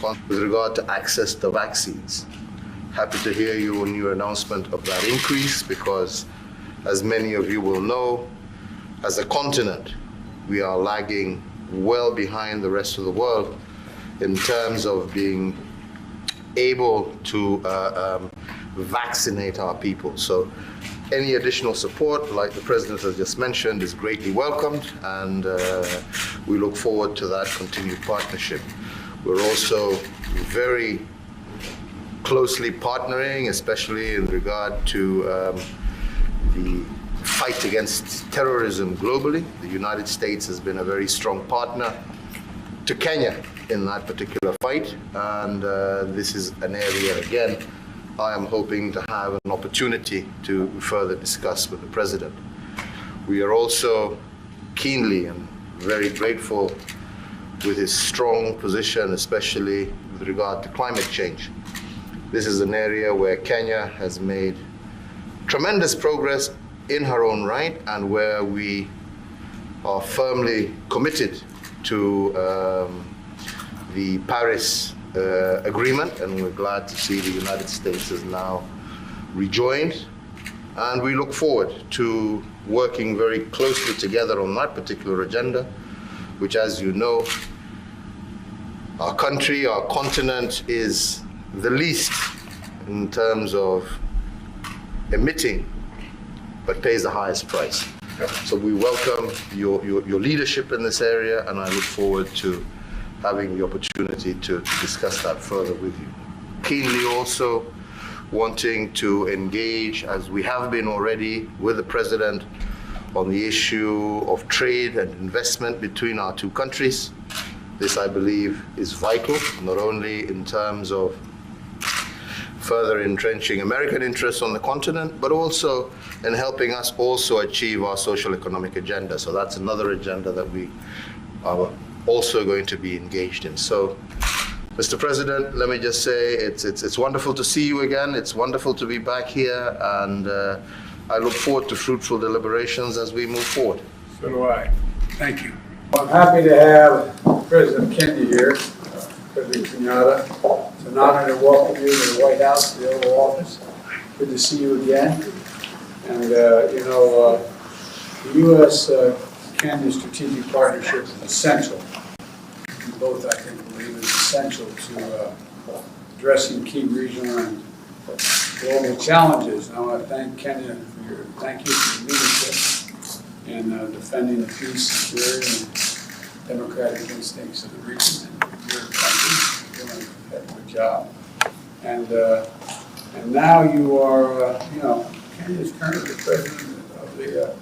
with regard to access to vaccines. Happy to hear your new announcement of that increase because, as many of you will know, as a continent, we are lagging well behind the rest of the world in terms of being able to vaccinate our people. So any additional support, like the President has just mentioned, is greatly welcomed, and we look forward to that continued partnership. We're also very closely partnering, especially in regard to the fight against terrorism globally. The United States has been a very strong partner to Kenya in that particular fight, and this is an area, again, I am hoping to have an opportunity to further discuss with the President. We are also keenly and very grateful with his strong position, especially with regard to climate change. This is an area where Kenya has made tremendous progress in her own right, and where we are firmly committed to the Paris Agreement, and we're glad to see the United States has now rejoined, and we look forward to working very closely together on that particular agenda, which, as you know, our country, our continent is the least in terms of emitting, but pays the highest price. So we welcome your leadership in this area, and I look forward to having the opportunity to discuss that further with you. Keenly also wanting to engage, as we have been already, with the President on the issue of trade and investment between our two countries. This, I believe, is vital, not only in terms of further entrenching American interests on the continent, but also in helping us also achieve our social economic agenda. So that's another agenda that we are also going to be engaged in. So, Mr. President, let me just say it's wonderful to see you again. It's wonderful to be back here, and I look forward to fruitful deliberations as we move forward. So do I. Thank you. I'm happy to have President Kenya here, President Kenyatta. It's an honor to welcome you to the White House, the Oval Office. Good to see you again. And the U.S.-Kenya strategic partnership is essential. We both, I think, believe it's essential to addressing key regional and global challenges. And I want to thank Kenya for your leadership in defending the peace, security, and democratic instincts of the region and your country. You're doing a good job. And now you are, Kenya is currently the president of the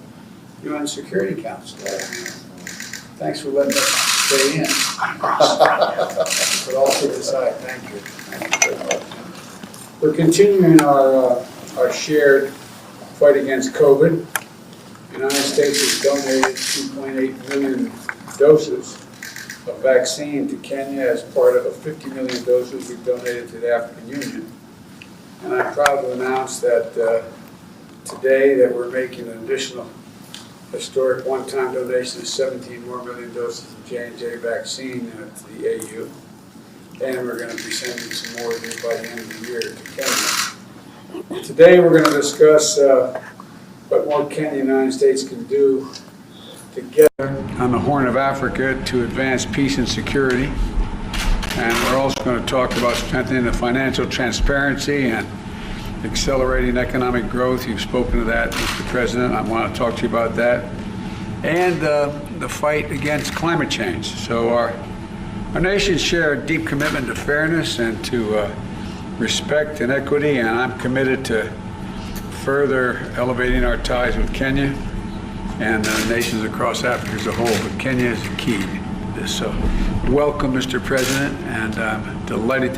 UN Security Council. Thanks for letting us stay in. But all kidding aside, thank you. Thank you very much. We're continuing our shared fight against COVID. The United States has donated 2.8 million doses of vaccine to Kenya as part of 50 million doses we've donated to the African Union. And I'm proud to announce that today that we're making an additional historic one-time donation of 17 more million doses of J&J vaccine to the AU. And we're going to be sending some more by the end of the year to Kenya. Today we're going to discuss what more Kenya and the United States can do together on the Horn of Africa to advance peace and security. And we're also going to talk about strengthening the financial transparency and accelerating economic growth. You've spoken to that, Mr. President. I want to talk to you about that. And the fight against climate change. So our nations share a deep commitment to fairness and to respect and equity, and I'm committed to further elevating our ties with Kenya and nations across Africa as a whole. But Kenya is the key to this. So welcome, Mr. President, and I'm delighted to